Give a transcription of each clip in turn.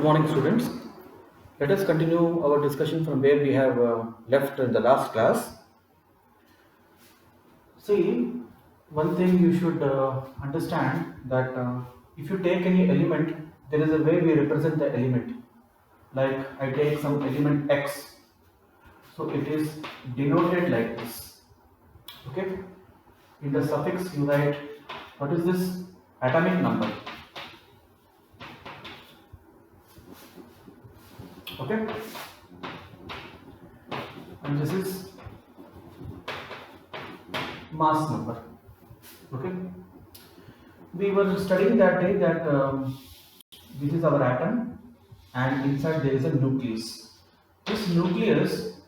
Good morning, students. Let us continue our discussion from where we have left in the last class. See, one thing you should understand that if you take any element, there is a way we represent the element. Like I take some element x, so it is denoted like this. Okay. In the suffix, you write what is this atomic number. Okay. And this is mass number. Okay, we were studying that day that this is our atom and inside there is a nucleus. This nucleus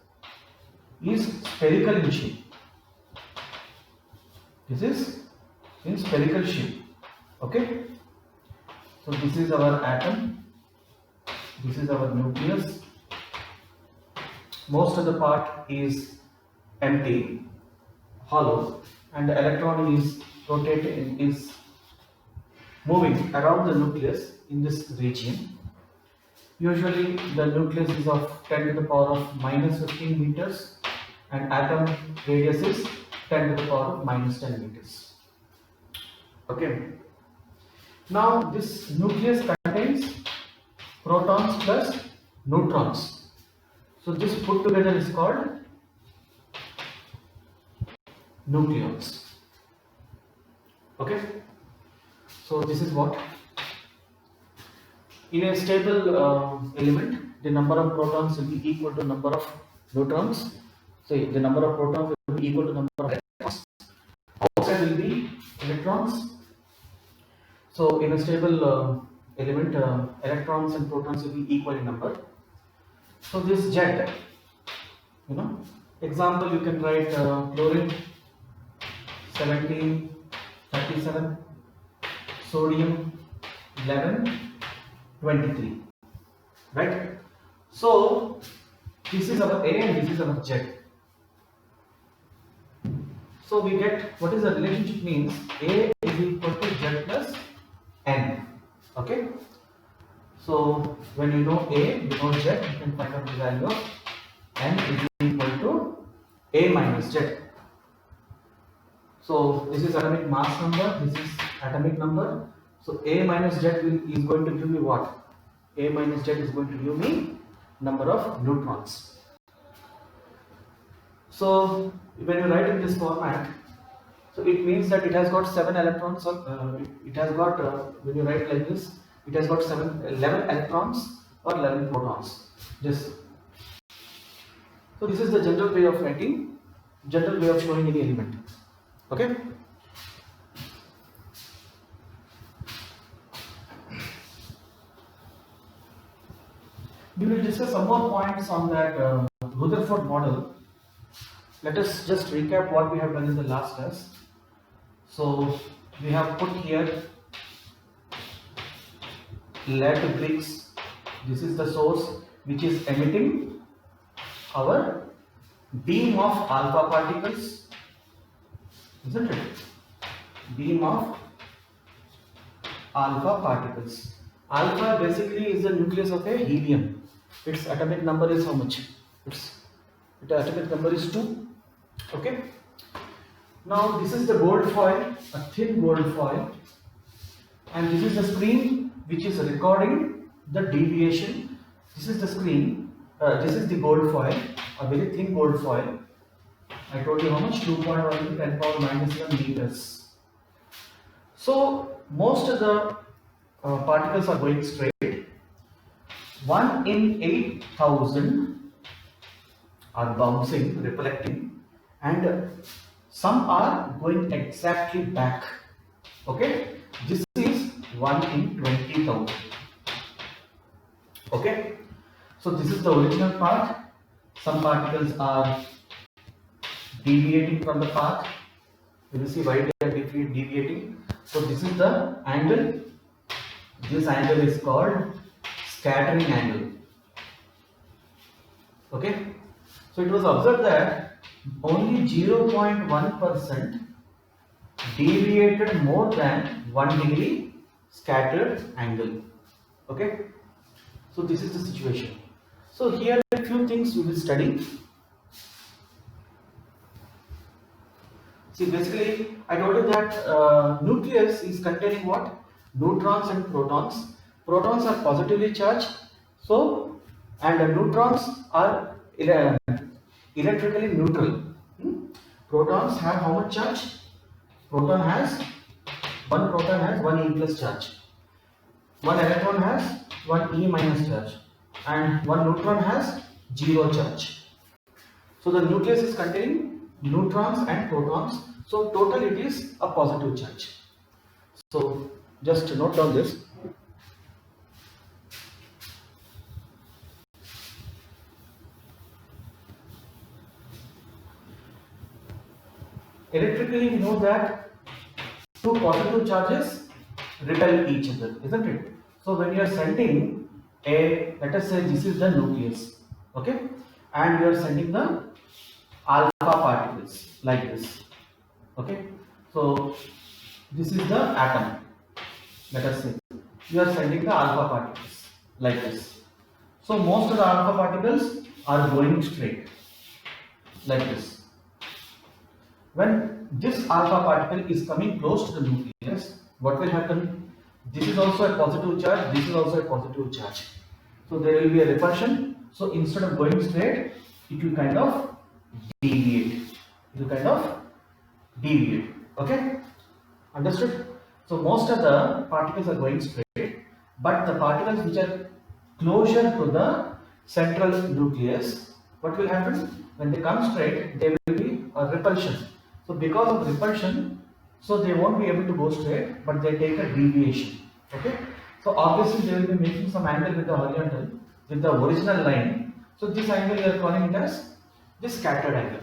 is spherical in shape. This is in spherical shape. Okay, so this is our atom, this is our nucleus. Most of the part is empty, hollow, and the electron is rotating, is moving around the nucleus in this region. Usually the nucleus is of 10 to the power of minus 15 meters and atom radius is 10 to the power of minus 10 meters. Okay. Now this nucleus contains protons plus neutrons. So this put together is called nucleons. Okay. So this is what? In a stable element, the number of protons will be equal to number of neutrons. So the number of protons will be equal to number of electrons. Outside will be electrons. So in a stable element, electrons and protons will be equal in number. So this jet, example you can write chlorine 1737, sodium 1123, right? So this is our A and this is our jet. So we get what is the relationship means A is equal to Z plus N. Okay. So when you know A, you know Z, you can find out the value of N is equal to A minus Z. So this is atomic mass number, this is atomic number. So A minus Z is going to give me what? A minus Z is going to give me number of neutrons. So when you write in this format, so it means that it has got 7 electrons. It has got when you write like this, it has got 11 electrons or 11 protons. This. So this is the general way of writing, general way of showing any element. Okay. We will discuss some more points on that Rutherford model. Let us just recap what we have done in the last class. So we have put here lead bricks. This is the source which is emitting our beam of alpha particles, isn't it? Beam of alpha particles. Alpha basically is the nucleus of a helium. Its atomic number is how much? Its atomic number is 2. Okay. Now this is the gold foil, a thin gold foil, and this is the screen which is recording the deviation. This is the screen. This is the gold foil, a very thin gold foil. I told you how much? 2.1 to 10 power minus 1 meters. So most of the particles are going straight. 1 in 8,000 are bouncing, reflecting, and some are going exactly back. Okay, this is 1 in 20,000. Okay, so this is the original part. Some particles are deviating from the path. You will see why they are deviating. So this is the angle. This angle is called scattering angle. Okay, so it was observed that only 0.1% deviated more than 1 degree scattered angle. Okay, So this is the situation. So here are a few things we will study. See, basically, I told you that nucleus is containing what? Neutrons and protons. Protons are positively charged, so and the neutrons are electrically neutral. Protons have how much charge? One proton has 1 E plus charge. One electron has 1 E minus charge, and one neutron has 0 charge. So the nucleus is containing neutrons and protons. So total it is a positive charge. So just note down this. Electrically we know that two positive charges repel each other, isn't it? So when you are sending a, let us say this is the nucleus, okay, and you are sending the alpha particles like this, okay. So this is the atom, let us say you are sending the alpha particles like this. So most of the alpha particles are going straight like this. When this alpha particle is coming close to the nucleus, what will happen? This is also a positive charge, this is also a positive charge. So there will be a repulsion. So instead of going straight, it will kind of deviate. Okay? Understood? So most of the particles are going straight, but the particles which are closer to the central nucleus, what will happen? When they come straight, there will be a repulsion. So because of repulsion, so they won't be able to go straight, but they take a deviation. Okay. So obviously they will be making some angle with the horizontal, with the original line. So this angle we are calling it as the scattered angle.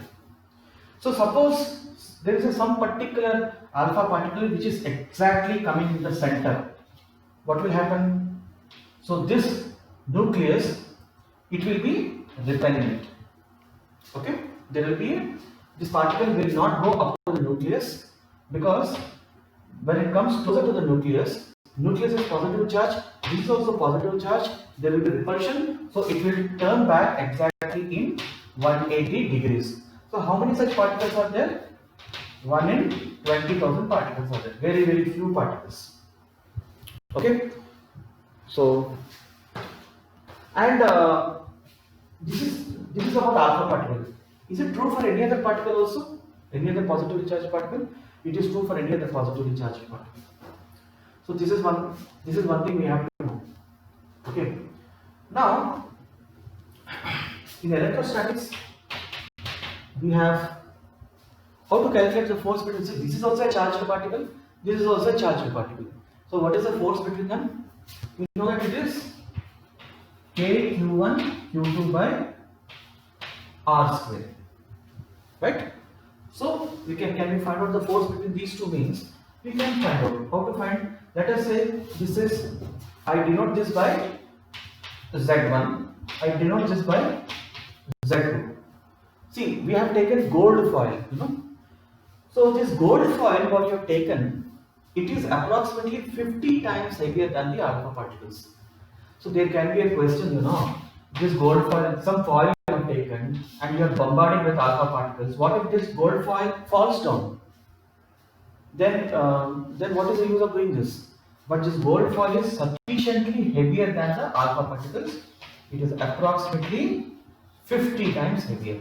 So suppose there is some particular alpha particle which is exactly coming in the center. What will happen? So this nucleus, it will be repelling it. Okay. There will be this particle will not go up to the nucleus, because when it comes closer to the nucleus is positive charge, this is also positive charge, there will be repulsion, so it will turn back exactly in 180 degrees. So how many such particles are there? 1 in 20,000 particles are there, very very few particles. Okay. So and this is about alpha particle. Is it true for any other particle also? Any other positively charged particle? It is true for any other positively charged particle. So this is one thing we have to know. Okay. Now in electrostatics we have how to calculate the force between. So this is also a charged particle. This is also a charged particle. So what is the force between them? We know that it is K Q1 Q2 by R square. Right? So we can we find out the force between these two means? We can find out. How to find? Let us say this is, I denote this by Z1, I denote this by Z2. See, we have taken gold foil, So this gold foil what you have taken, it is approximately 50 times heavier than the alpha particles. So there can be a question, this gold foil, some foil you have taken and you are bombarding with alpha particles. What if this gold foil falls down? Then what is the use of doing this? But this gold foil is sufficiently heavier than the alpha particles. It is approximately 50 times heavier.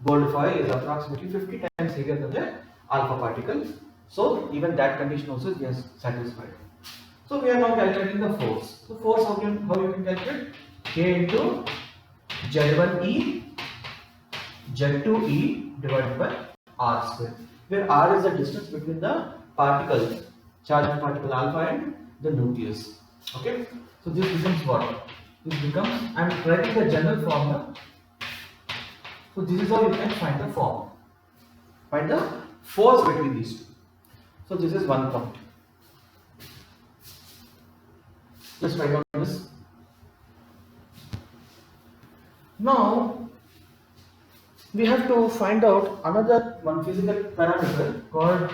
Gold foil is approximately 50 times heavier than the alpha particle. So even that condition also is satisfied. So we are now calculating the force. So force how you can calculate? K into Z1E Z2E divided by R square, where R is the distance between the particle, charged particle alpha and the nucleus. Okay, so this becomes what? This becomes, I am writing the general formula. So this is how you can find the form. Find the force between these two. So this is one point. Just write down this. Now we have to find out another one physical parameter called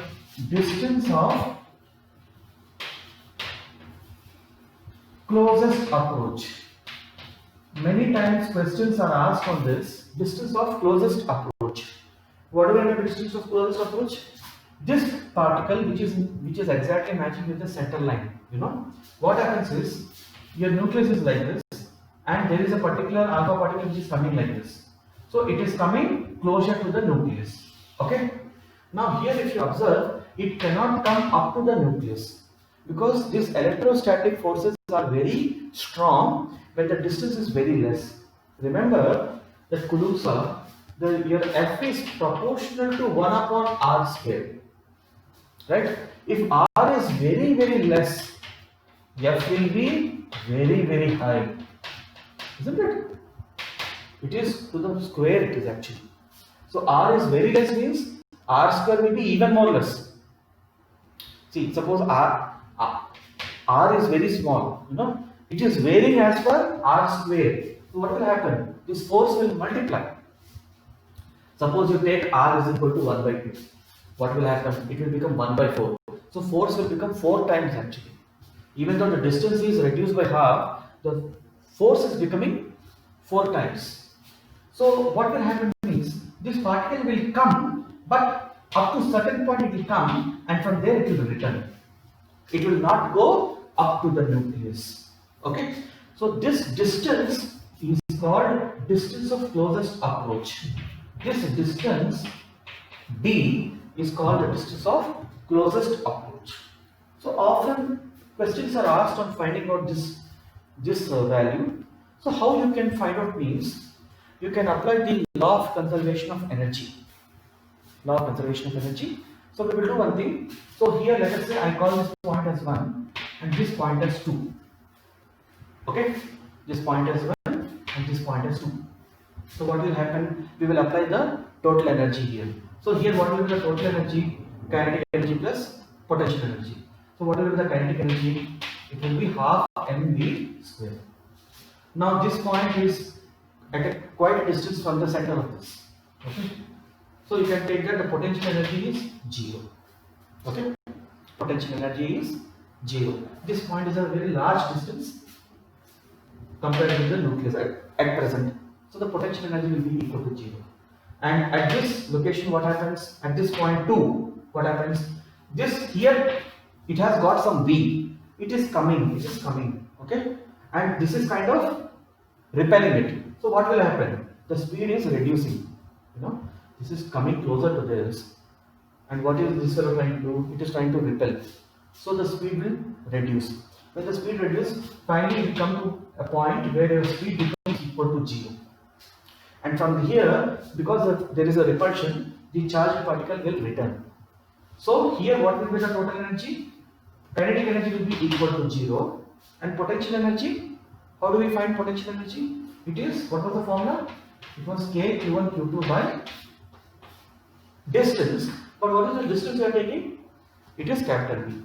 distance of closest approach. many times questions are asked on this distance of closest approach. What do we mean by distance of closest approach? This particle which is exactly matching with the center line. You know what happens is your nucleus is like this, and there is a particular alpha particle which is coming like this. So it is coming closer to the nucleus. Okay. Now here, if you observe, it cannot come up to the nucleus because these electrostatic forces are very strong when the distance is very less. Remember that Coulomb's law, your F is proportional to 1 upon r square. Right? If r is very less, F will be very high. Isn't it? It is to the square, it is actually. So r is very less means r square will be even more less. See, suppose r is very small, you know, it is varying as per r square. So what will happen? This force will multiply. Suppose you take r is equal to 1 by 2. What will happen? It will become 1 by 4. So force will become 4 times actually. Even though the distance is reduced by half, the force is becoming 4 times. So what will happen is this particle will come, but up to certain point it will come, and from there it will return. It will not go up to the nucleus. Okay. So this distance is called distance of closest approach. This distance d is called the distance of closest approach. So often questions are asked on finding out this value. So how you can find out means you can apply the law of conservation of energy. Law of conservation of energy. So we will do one thing. So here let us say I call this point as 1 and this point as 2. Okay, this point as 1 and this point as 2. So what will happen? We will apply the total energy here. So here what will be the total energy? Kinetic energy plus potential energy. So what will be the kinetic energy? It will be half mv square. Now this point is at quite a distance from the center of this. Okay. So you can take that the potential energy is 0. Okay. Potential energy is 0. This point is a very large distance compared to the nucleus at present. So the potential energy will be equal to 0. And at this location, what happens? At this point 2, what happens? This here, it has got some V. It is coming. Okay. And this is kind of repelling it. So what will happen? The speed is reducing. You know, this is coming closer to this. And what is this fellow trying to do? It is trying to repel. So the speed will reduce. When the speed reduces, finally we come to a point where your speed becomes equal to 0. And from here, because there is a repulsion, the charged particle will return. So here what will be the total energy? Kinetic energy will be equal to 0. And potential energy, how do we find potential energy? It is, what was the formula? It was K Q1 Q2 by distance. But what is the distance we are taking? It is capital V.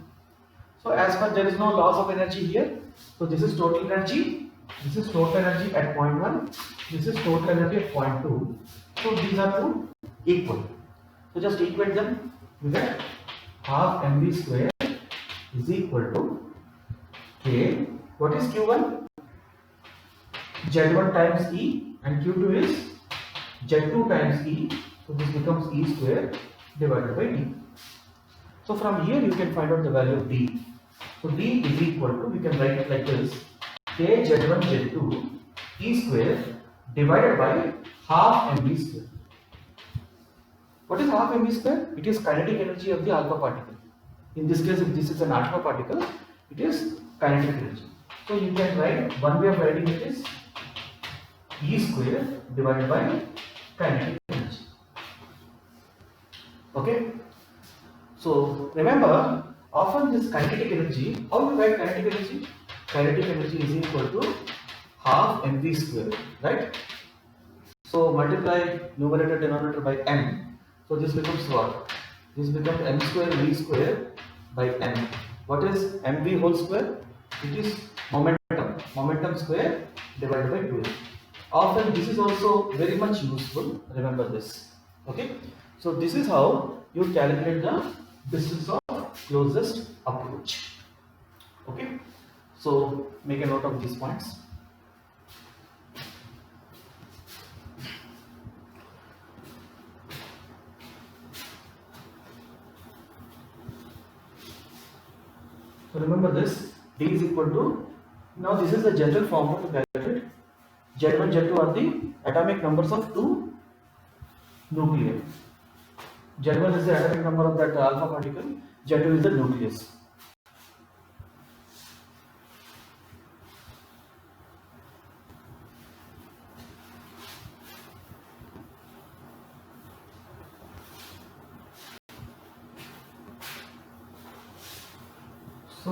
So as per there is no loss of energy here. So this is total energy. This is total energy at point 1. This is total energy at point 2. So these are two equal. So just equate them. You get half mv square is equal to K. What is Q1? Z1 times E, and Q2 is Z2 times E. So this becomes E square divided by D. So from here you can find out the value of D. So D is equal to, we can write it like this, K Z1 Z2 E square divided by half mv square. What is half mv square? It is kinetic energy of the alpha particle. In this case, if this is an alpha particle, it is kinetic energy. So you can write, one way of writing it is E square divided by kinetic energy. Okay. So remember, often this kinetic energy, how do you write kinetic energy? Kinetic energy is equal to half mv square, right? So multiply numerator denominator by m. So this becomes what? This becomes m square v square by m. What is mv whole square? It is momentum square divided by 2. Often this is also very much useful. Remember this. Okay. So this is how you calculate the distance of closest approach. Okay. So make a note of these points. D is equal to, now this is the general formula to calculate. Z1, Z2 are the atomic numbers of two nuclei. Z1 is the atomic number of that alpha particle, Z2 is the nucleus. So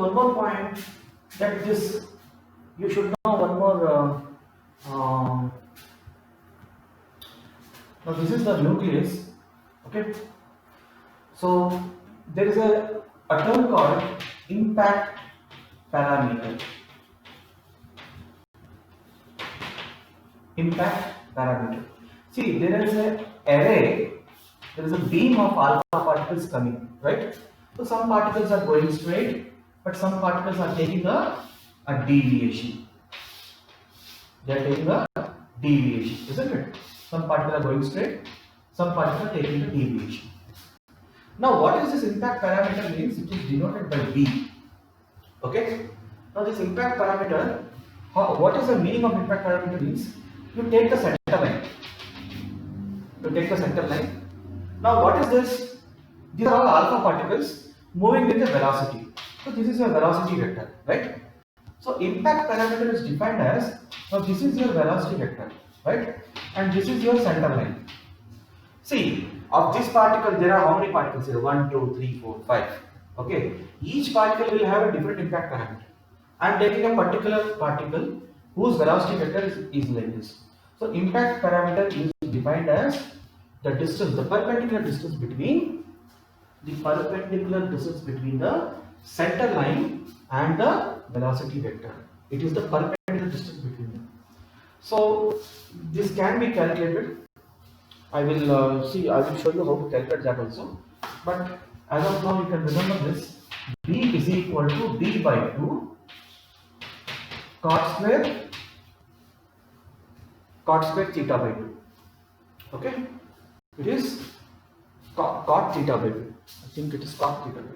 one more point that this, you should know one more. Now this is the nucleus. Okay. So there is a term called impact parameter. Impact parameter. See, there is an array, there is a beam of alpha particles coming, right? So some particles are going straight, but some particles are taking a deviation. They are taking a deviation, isn't it? Some particles are going straight, some particles are taking a deviation. Now, what is this impact parameter means? It is denoted by B. Okay? Now, this impact parameter, what is the meaning of impact parameter means? You take the center line. You take the center line. Now, what is this? These are all alpha particles moving with a velocity. So, this is your velocity vector, right? So, impact parameter is defined as, now this is your velocity vector, right? And this is your center line. See, of this particle, there are how many particles here? 1, 2, 3, 4, 5. Okay. Each particle will have a different impact parameter. I am taking a particular particle whose velocity vector is like this. So, impact parameter is defined as the distance, the perpendicular distance between the center line and the velocity vector. It is the perpendicular distance between them. So, this can be calculated. I will show you how to calculate that also. But as of now, you can remember this. B is equal to D by 2 cot square theta by 2. Okay? It is cot theta by 2. I think it is cot theta by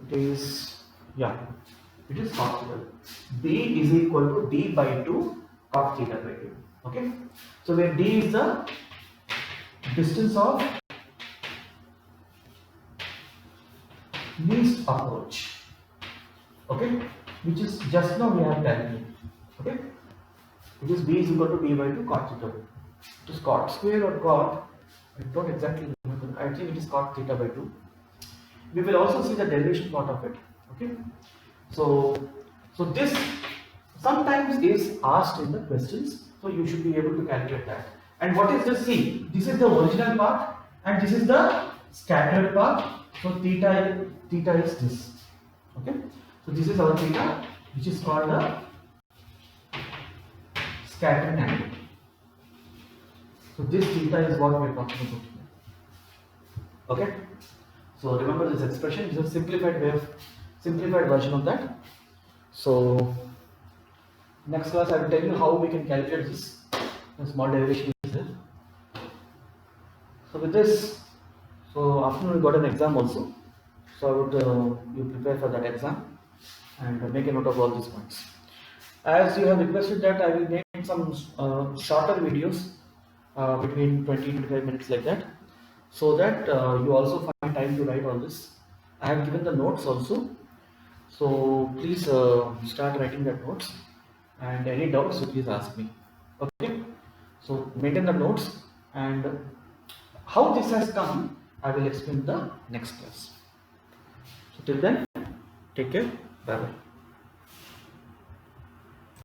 2. It is, yeah, it is cot theta. B is equal to D by 2 cot theta by 2. Okay? So where D is the distance of least approach. Okay? Which is just now we have calculated. Okay? It is B is equal to D by 2 cot theta by 2. It is cot square or cot, I don't exactly remember. I think it is cot theta by 2. We will also see the derivation part of it. Okay? So this sometimes is asked in the questions, so you should be able to calculate that. And what is this? See, this is the original part and this is the scattered part. So theta is this. Okay? So this is our theta, which is called the scattering angle. So this theta is what we are talking about here. Okay? So remember this expression is a simplified version of that. So next class I will tell you how we can calculate this. A small derivation is there. So with this, so afternoon we got an exam also. So I would you prepare for that exam and make a note of all these points. As you have requested that I will make some shorter videos between 20-25 minutes like that, so that you also find time to write all this. I have given the notes also. So please start writing that notes, and any doubts so please ask me. Okay, so maintain the notes, and how this has come I will explain in the next class. So till then, take care, bye bye.